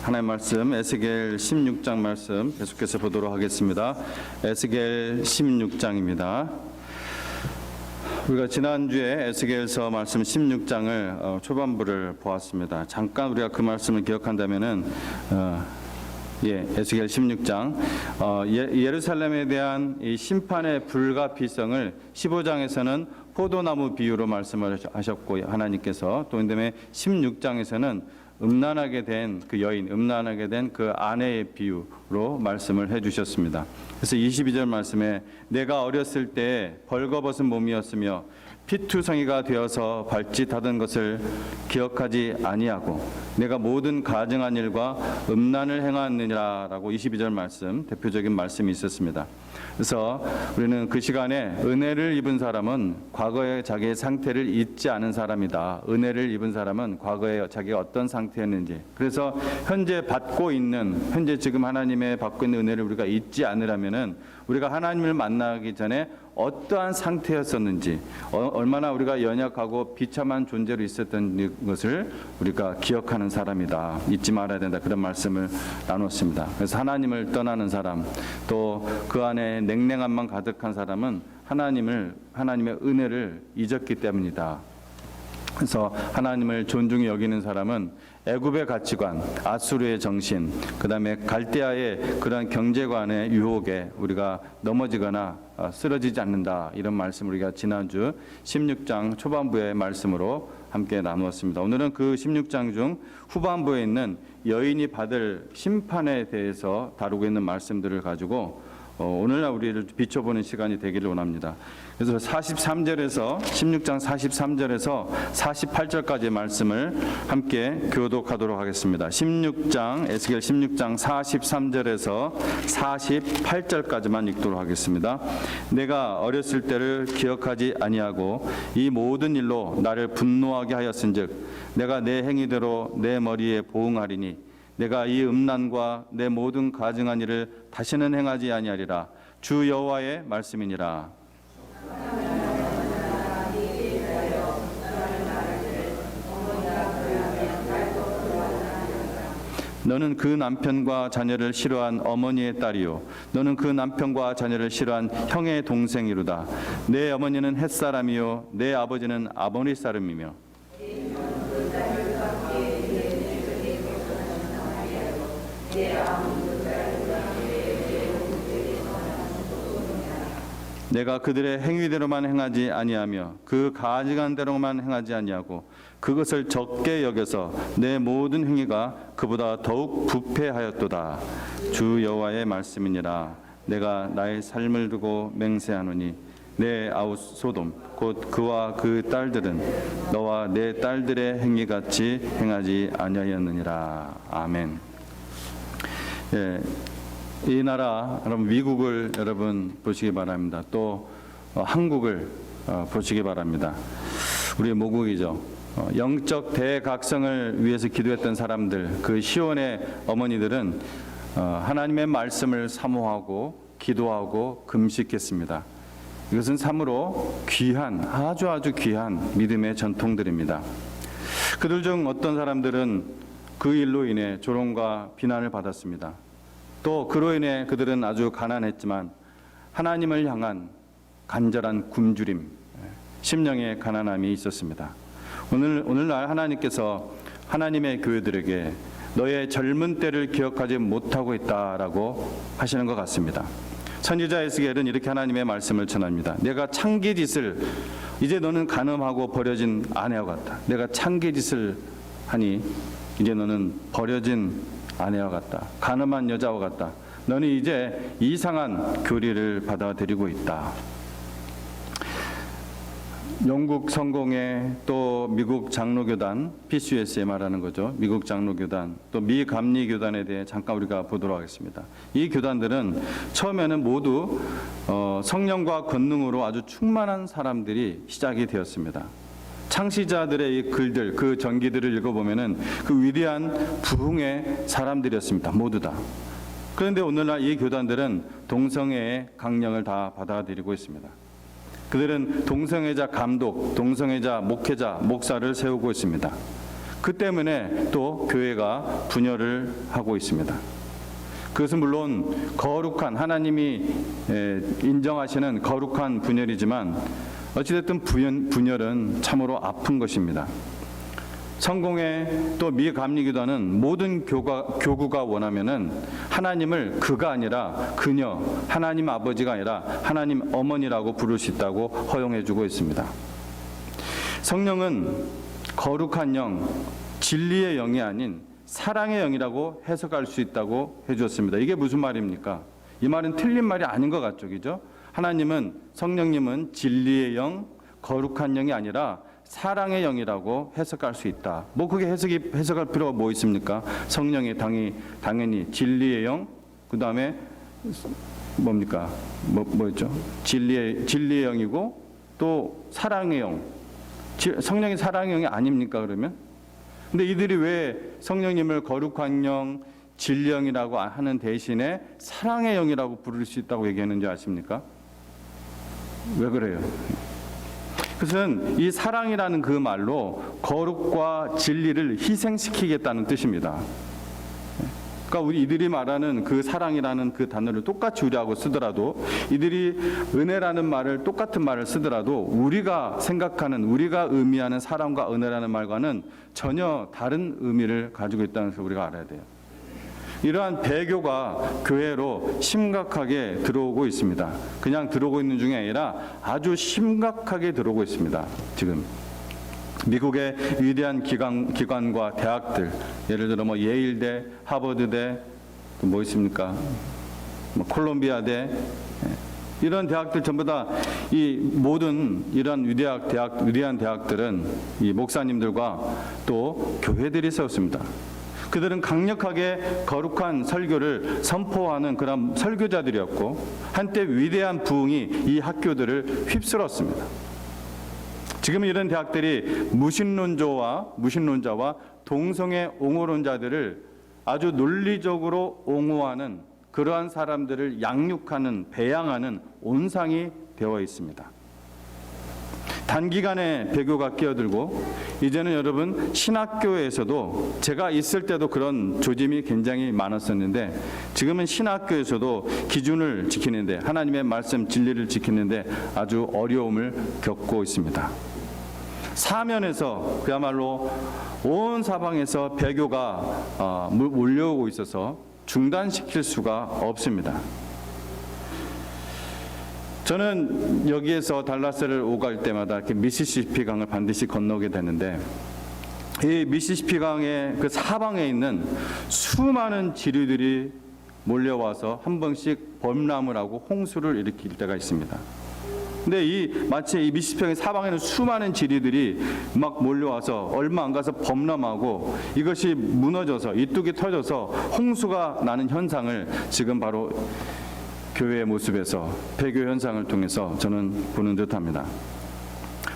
하나님 말씀 에스겔 16장 말씀 계속해서 보도록 하겠습니다. 에스겔 16장입니다. 우리가 지난주에 에스겔서 말씀 16장을 초반부를 보았습니다. 잠깐 우리가 그 말씀을 기억한다면은 에스겔 16장 예루살렘에 대한 이 심판의 불가피성을 15장에서는 포도나무 비유로 말씀을 하셨고 하나님께서 또 그다음에 16장에서는 음란하게 된 그 여인, 음란하게 된 그 아내의 비유로 말씀을 해주셨습니다. 그래서 22절 말씀에 내가 어렸을 때 벌거벗은 몸이었으며 피투성이가 되어서 발짓하던 것을 기억하지 아니하고 내가 모든 가증한 일과 음란을 행하느니라라고 22절 말씀, 대표적인 말씀이 있었습니다. 그래서 우리는 그 시간에 은혜를 입은 사람은 과거의 자기의 상태를 잊지 않은 사람이다. 은혜를 입은 사람은 과거에 자기가 어떤 상태였는지, 그래서 현재 지금 하나님의 받고 있는 은혜를 우리가 잊지 않으려면은 우리가 하나님을 만나기 전에 어떠한 상태였었는지, 얼마나 우리가 연약하고 비참한 존재로 있었던 것을 우리가 기억하는 사람이다. 잊지 말아야 된다. 그런 말씀을 나눴습니다. 그래서 하나님을 떠나는 사람, 또 그 안에 냉랭함만 가득한 사람은 하나님의 은혜를 잊었기 때문이다. 그래서 하나님을 존중히 여기는 사람은 애굽의 가치관, 아수르의 정신, 그 다음에 갈대아의 그러한 경제관의 유혹에 우리가 넘어지거나 쓰러지지 않는다. 이런 말씀을 우리가 지난주 16장 초반부의 말씀으로 함께 나누었습니다. 오늘은 그 16장 중 후반부에 있는 여인이 받을 심판에 대해서 다루고 있는 말씀들을 가지고 오늘날 우리를 비춰보는 시간이 되기를 원합니다. 그래서 16장 43절에서 48절까지의 말씀을 함께 교독하도록 하겠습니다. 에스겔 16장 43절에서 48절까지만 읽도록 하겠습니다. 내가 어렸을 때를 기억하지 아니하고 이 모든 일로 나를 분노하게 하였은즉 내가 내 행위대로 내 머리에 보응하리니 내가 이 음란과 내 모든 가증한 일을 다시는 행하지 아니하리라. 주 여호와의 말씀이니라. 너는 그 남편과 자녀를 싫어한 어머니의 딸이요 너는 그 남편과 자녀를 싫어한 형의 동생이로다. 내 어머니는 햇사람이요 내 아버지는 아모리 사람이며 내가 그들의 행위대로만 행하지 아니하며 그 가증한 대로만 행하지 아니하고 그것을 적게 여겨서 내 모든 행위가 그보다 더욱 부패하였도다. 주 여호와의 말씀이니라. 내가 나의 삶을 두고 맹세하노니 내 아우 소돔 곧 그와 그 딸들은 너와 내 딸들의 행위같이 행하지 아니하였느니라. 아멘. 이 나라 여러분 미국을 여러분 보시기 바랍니다. 또 한국을 보시기 바랍니다. 우리의 모국이죠. 영적 대각성을 위해서 기도했던 사람들, 그 시온의 어머니들은 하나님의 말씀을 사모하고 기도하고 금식했습니다. 이것은 참으로 귀한, 아주 귀한 믿음의 전통들입니다. 그들 중 어떤 사람들은 그 일로 인해 조롱과 비난을 받았습니다. 또 그로 인해 그들은 아주 가난했지만 하나님을 향한 간절한 굶주림, 심령의 가난함이 있었습니다. 오늘날 하나님께서 하나님의 교회들에게 너의 젊은 때를 기억하지 못하고 있다라고 하시는 것 같습니다. 선지자 에스겔은 이렇게 하나님의 말씀을 전합니다. 내가 창기짓을 이제 너는 간음하고 버려진 아내와 같다. 내가 창기짓을 하니 이제 너는 버려진 아내와 같다. 간음한 여자와 같다. 너는 이제 이상한 교리를 받아들이고 있다. 영국 성공회 또 미국 장로교단 PCUSA 말하는 거죠. 미국 장로교단 또 미 감리교단에 대해 잠깐 우리가 보도록 하겠습니다. 이 교단들은 처음에는 모두 성령과 권능으로 아주 충만한 사람들이 시작이 되었습니다. 창시자들의 이 글들, 그 전기들을 읽어보면은 그 위대한 부흥의 사람들이었습니다. 모두 다. 그런데 오늘날 이 교단들은 동성애의 강령을 다 받아들이고 있습니다. 그들은 동성애자 감독, 동성애자 목회자, 목사를 세우고 있습니다. 그 때문에 또 교회가 분열을 하고 있습니다. 그것은 물론 거룩한 하나님이 인정하시는 거룩한 분열이지만 어찌됐든 분열은 참으로 아픈 것입니다. 성공회 또 미감리기도하는 모든 교구가 원하면은 하나님을 그가 아니라 그녀, 하나님 아버지가 아니라 하나님 어머니라고 부를 수 있다고 허용해주고 있습니다. 성령은 거룩한 영, 진리의 영이 아닌 사랑의 영이라고 해석할 수 있다고 해주었습니다. 이게 무슨 말입니까? 이 말은 틀린 말이 아닌 것 같죠, 그죠? 하나님은, 성령님은 진리의 영, 거룩한 영이 아니라 사랑의 영이라고 해석할 수 있다. 뭐 그게 해석할 필요가 뭐 있습니까? 성령이 당연히 진리의 영, 그 다음에 뭡니까? 뭐였죠? 진리의 영이고 또 사랑의 영. 성령이 사랑의 영이 아닙니까, 그러면? 근데 이들이 왜 성령님을 거룩한 영, 진리의 영이라고 하는 대신에 사랑의 영이라고 부를 수 있다고 얘기하는지 아십니까? 왜 그래요? 그것은 이 사랑이라는 그 말로 거룩과 진리를 희생시키겠다는 뜻입니다. 그러니까 이들이 말하는 그 사랑이라는 그 단어를 똑같이 우리하고 쓰더라도, 이들이 은혜라는 말을 똑같은 말을 쓰더라도 우리가 생각하는, 우리가 의미하는 사랑과 은혜라는 말과는 전혀 다른 의미를 가지고 있다는 것을 우리가 알아야 돼요. 이러한 배교가 교회로 심각하게 들어오고 있습니다. 그냥 들어오고 있는 중이 아니라 아주 심각하게 들어오고 있습니다. 지금 미국의 위대한 기관과 대학들, 예를 들어 뭐 예일대, 하버드대, 또 뭐 있습니까? 뭐 콜롬비아대, 이런 대학들 전부 다 이 모든 이런 위대한 대학들은 이 목사님들과 또 교회들이 세웠습니다. 그들은 강력하게 거룩한 설교를 선포하는 그런 설교자들이었고, 한때 위대한 부흥이 이 학교들을 휩쓸었습니다. 지금 이런 대학들이 무신론자와 동성애 옹호론자들을 아주 논리적으로 옹호하는 그러한 사람들을 양육하는, 배양하는 온상이 되어 있습니다. 단기간에 배교가 끼어들고, 이제는 여러분 신학교에서도, 제가 있을 때도 그런 조짐이 굉장히 많았었는데, 지금은 신학교에서도 기준을 지키는데, 하나님의 말씀 진리를 지키는데 아주 어려움을 겪고 있습니다. 사면에서 그야말로 온 사방에서 배교가 몰려오고 있어서 중단시킬 수가 없습니다. 저는 여기에서 달라스를 오갈 때마다 이렇게 미시시피 강을 반드시 건너게 되는데, 이 미시시피 강의 그 사방에 있는 수많은 지류들이 몰려와서 한 번씩 범람을 하고 홍수를 일으킬 때가 있습니다. 근데 마치 이 미시시피 강의 사방에는 수많은 지류들이 막 몰려와서 얼마 안 가서 범람하고 이것이 무너져서 이뚝이 터져서 홍수가 나는 현상을 지금 바로 교회의 모습에서 배교 현상을 통해서 저는 보는 듯합니다.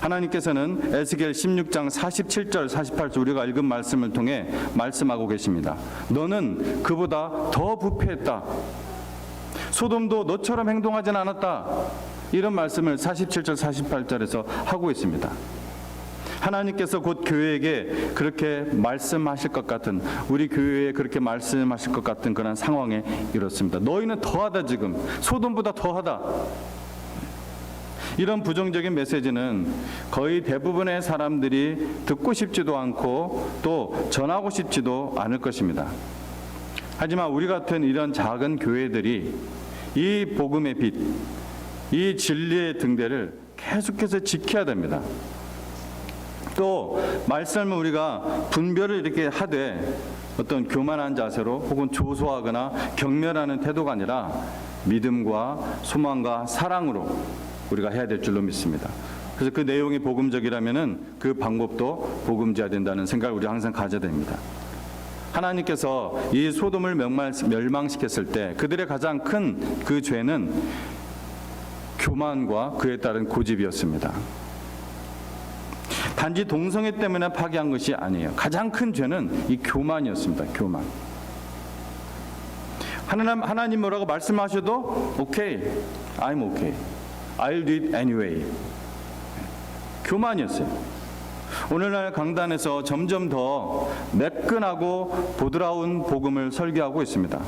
하나님께서는 에스겔 16장 47절 48절 우리가 읽은 말씀을 통해 말씀하고 계십니다. 너는 그보다 더 부패했다. 소돔도 너처럼 행동하진 않았다. 이런 말씀을 47절 48절에서 하고 있습니다. 하나님께서 곧 교회에게 그렇게 말씀하실 것 같은, 우리 교회에 그렇게 말씀하실 것 같은 그런 상황에 이렇습니다. 너희는 더하다. 지금 소돔보다 더하다. 이런 부정적인 메시지는 거의 대부분의 사람들이 듣고 싶지도 않고 또 전하고 싶지도 않을 것입니다. 하지만 우리 같은 이런 작은 교회들이 이 복음의 빛, 이 진리의 등대를 계속해서 지켜야 됩니다. 또 말씀을 우리가 분별을 이렇게 하되 어떤 교만한 자세로 혹은 조소하거나 경멸하는 태도가 아니라 믿음과 소망과 사랑으로 우리가 해야 될 줄로 믿습니다. 그래서 그 내용이 복음적이라면은 그 방법도 복음져야 된다는 생각을 우리 항상 가져야 됩니다. 하나님께서 이 소돔을 멸망시켰을 때 그들의 가장 큰 그 죄는 교만과 그에 따른 고집이었습니다. 단지 동성애 때문에 파괴한 것이 아니에요. 가장 큰 죄는 이 교만이었습니다. 교만. 하나님 뭐라고 말씀하셔도 okay, I'm okay, I'll do it anyway. 교만이었어요. 오늘날 강단에서 점점 더 매끈하고 보드라운 복음을 설교하고 있습니다.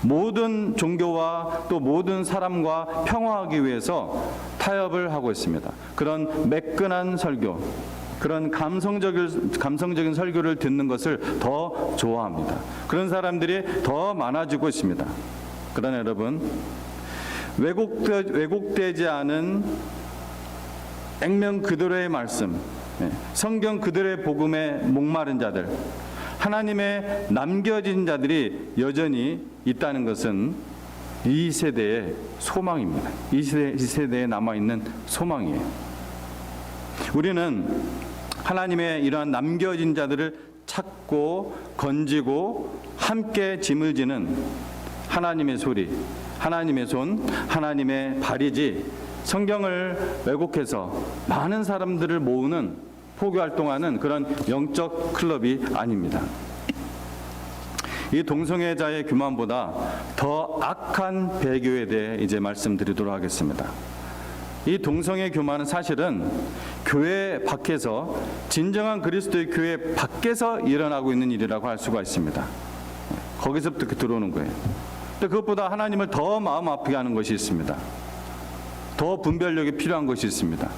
모든 종교와 또 모든 사람과 평화하기 위해서 타협을 하고 있습니다. 그런 매끈한 설교, 그런 감성적인 설교를 듣는 것을 더 좋아합니다. 그런 사람들이 더 많아지고 있습니다. 그러나 여러분, 왜곡되지 않은 액면 그대로의 말씀, 성경 그대로의 복음에 목마른 자들, 하나님의 남겨진 자들이 여전히 있다는 것은 이 세대의 소망입니다. 이 세대에 남아있는 소망이에요. 우리는 하나님의 이러한 남겨진 자들을 찾고 건지고 함께 짐을 지는 하나님의 소리, 하나님의 손, 하나님의 발이지 성경을 왜곡해서 많은 사람들을 모으는 포교활동하는 그런 영적 클럽이 아닙니다. 이 동성애자의 교만보다 더 악한 배교에 대해 이제 말씀드리도록 하겠습니다. 이 동성애 교만은 사실은 교회 밖에서, 진정한 그리스도의 교회 밖에서 일어나고 있는 일이라고 할 수가 있습니다. 거기서부터 들어오는 거예요. 근데 그것보다 하나님을 더 마음 아프게 하는 것이 있습니다. 더 분별력이 필요한 것이 있습니다.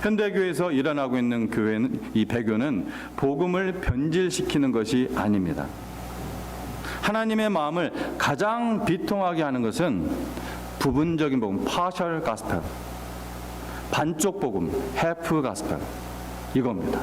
현대교회에서 일어나고 있는 교회는, 이 배교는 복음을 변질시키는 것이 아닙니다. 하나님의 마음을 가장 비통하게 하는 것은 부분적인 복음, partial gospel, 반쪽 복음, half gospel, 이겁니다.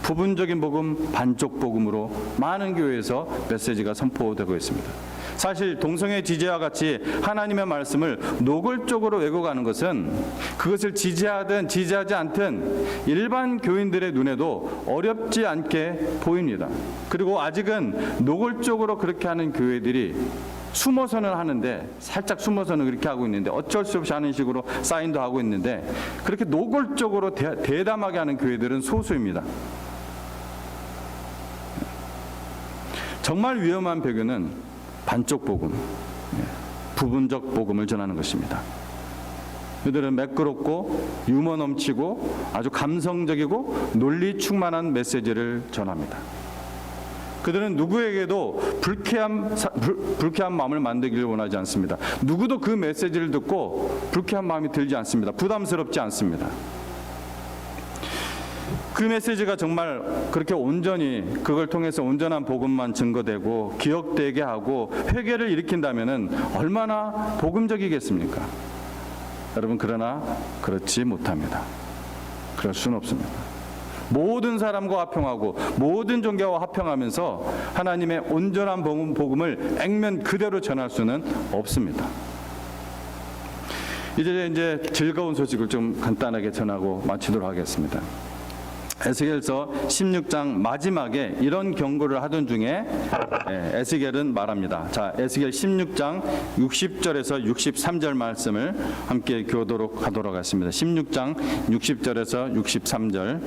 부분적인 복음, 반쪽 복음으로 많은 교회에서 메시지가 선포되고 있습니다. 사실 동성애 지지와 같이 하나님의 말씀을 노골적으로 왜곡하는 것은 그것을 지지하든 지지하지 않든 일반 교인들의 눈에도 어렵지 않게 보입니다. 그리고 아직은 노골적으로 그렇게 하는 교회들이 숨어서는 하는데, 살짝 숨어서는 그렇게 하고 있는데, 어쩔 수 없이 하는 식으로 사인도 하고 있는데, 그렇게 노골적으로 대담하게 하는 교회들은 소수입니다. 정말 위험한 배교는 반쪽 복음, 부분적 복음을 전하는 것입니다. 그들은 매끄럽고 유머 넘치고 아주 감성적이고 논리 충만한 메시지를 전합니다. 그들은 누구에게도 불쾌한 마음을 만들기를 원하지 않습니다. 누구도 그 메시지를 듣고 불쾌한 마음이 들지 않습니다. 부담스럽지 않습니다. 그 메시지가 정말 그렇게 온전히 그걸 통해서 온전한 복음만 증거되고 기억되게 하고 회개를 일으킨다면은 얼마나 복음적이겠습니까? 여러분, 그러나 그렇지 못합니다. 그럴 수는 없습니다. 모든 사람과 화평하고 모든 종교와 화평하면서 하나님의 온전한 복음을 액면 그대로 전할 수는 없습니다. 이제 즐거운 소식을 좀 간단하게 전하고 마치도록 하겠습니다. 에스겔서 16장 마지막에 이런 경고를 하던 중에 에스겔은 말합니다. 자, 에스겔 16장 60절에서 63절 말씀을 함께 교도록 하도록 하겠습니다. 16장 60절에서 63절.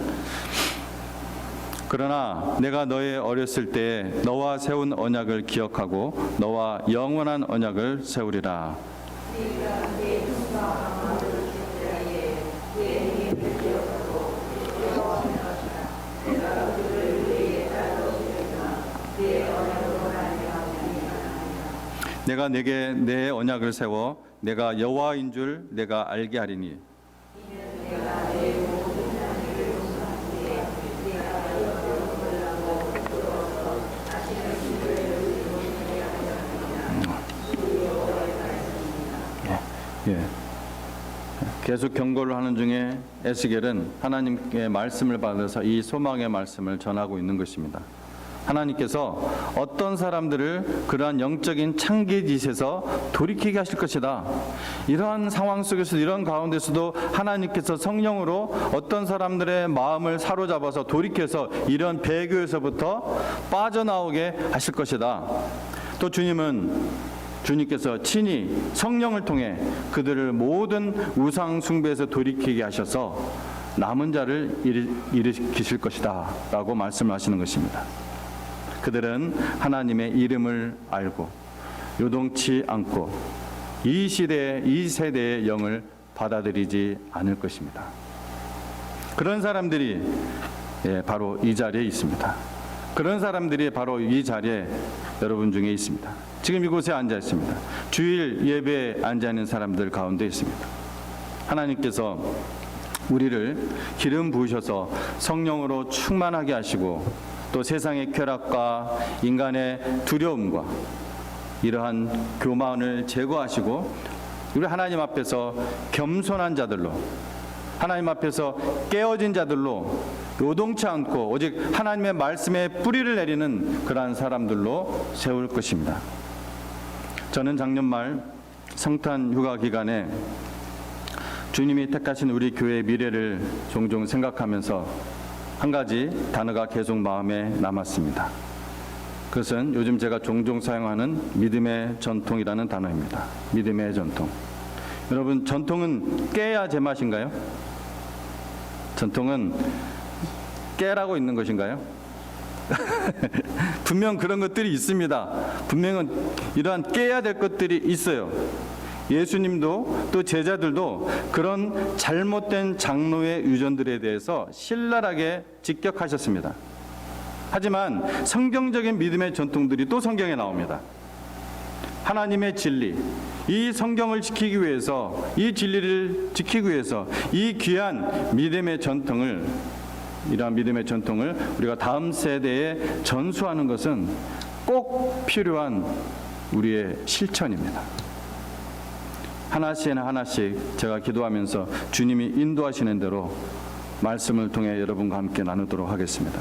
그러나 내가 너의 어렸을 때에 너와 세운 언약을 기억하고 너와 영원한 언약을 세우리라. 내가 내게 내 언약을 세워 내가 여호와인 줄 내가 알게 하리니 계속 경고를 하는 중에 에스겔은 하나님의 말씀을 받아서 이 소망의 말씀을 전하고 있는 것입니다. 하나님께서 어떤 사람들을 그러한 영적인 창기짓에서 돌이키게 하실 것이다. 이러한 상황 속에서, 이런 가운데서도 하나님께서 성령으로 어떤 사람들의 마음을 사로잡아서 돌이켜서 이런 배교에서부터 빠져나오게 하실 것이다. 또 주님께서 친히 성령을 통해 그들을 모든 우상 숭배에서 돌이키게 하셔서 남은 자를 일으키실 것이다 라고 말씀하시는 것입니다. 그들은 하나님의 이름을 알고 요동치 않고 이 세대의 영을 받아들이지 않을 것입니다. 그런 사람들이 바로 이 자리에 있습니다. 그런 사람들이 바로 이 자리에 여러분 중에 있습니다. 지금 이곳에 앉아 있습니다. 주일 예배에 앉아 있는 사람들 가운데 있습니다. 하나님께서 우리를 기름 부으셔서 성령으로 충만하게 하시고 또 세상의 쾌락과 인간의 두려움과 이러한 교만을 제거하시고 우리 하나님 앞에서 겸손한 자들로, 하나님 앞에서 깨어진 자들로 요동치 않고 오직 하나님의 말씀에 뿌리를 내리는 그러한 사람들로 세울 것입니다. 저는 작년 말 성탄 휴가 기간에 주님이 택하신 우리 교회의 미래를 종종 생각하면서 한 가지 단어가 계속 마음에 남았습니다. 그것은 요즘 제가 종종 사용하는 믿음의 전통이라는 단어입니다. 믿음의 전통. 여러분, 전통은 깨야 제맛인가요? 전통은 깨라고 있는 것인가요? 분명 그런 것들이 있습니다. 분명은 이러한 깨야 될 것들이 있어요. 예수님도 또 제자들도 그런 잘못된 장로의 유전들에 대해서 신랄하게 직격하셨습니다. 하지만 성경적인 믿음의 전통들이 또 성경에 나옵니다. 하나님의 진리, 이 성경을 지키기 위해서, 이 진리를 지키기 위해서 이 귀한 믿음의 전통을, 이러한 믿음의 전통을 우리가 다음 세대에 전수하는 것은 꼭 필요한 우리의 실천입니다. 하나씩 하나씩 제가 기도하면서 주님이 인도하시는 대로 말씀을 통해 여러분과 함께 나누도록 하겠습니다.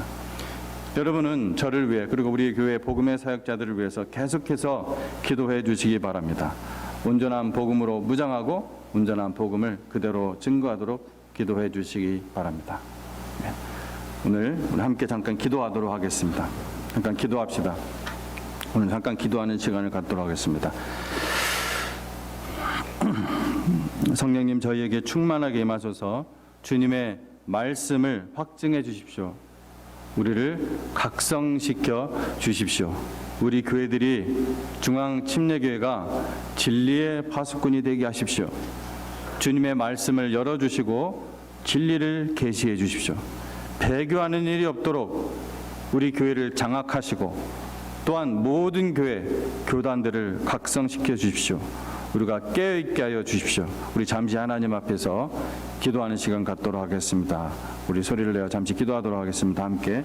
여러분은 저를 위해 그리고 우리 교회 복음의 사역자들을 위해서 계속해서 기도해 주시기 바랍니다. 온전한 복음으로 무장하고 온전한 복음을 그대로 증거하도록 기도해 주시기 바랍니다. 오늘 우리 함께 잠깐 기도하도록 하겠습니다. 잠깐 기도합시다. 오늘 잠깐 기도하는 시간을 갖도록 하겠습니다. 성령님, 저희에게 충만하게 임하소서. 주님의 말씀을 확증해 주십시오. 우리를 각성시켜 주십시오. 우리 교회들이 중앙침례교회가 진리의 파수꾼이 되게 하십시오. 주님의 말씀을 열어주시고 진리를 계시해 주십시오. 배교하는 일이 없도록 우리 교회를 장악하시고 또한 모든 교회, 교단들을 각성시켜 주십시오. 우리가 깨어있게 하여 주십시오. 우리 잠시 하나님 앞에서 기도하는 시간 갖도록 하겠습니다. 우리 소리를 내어 잠시 기도하도록 하겠습니다. 함께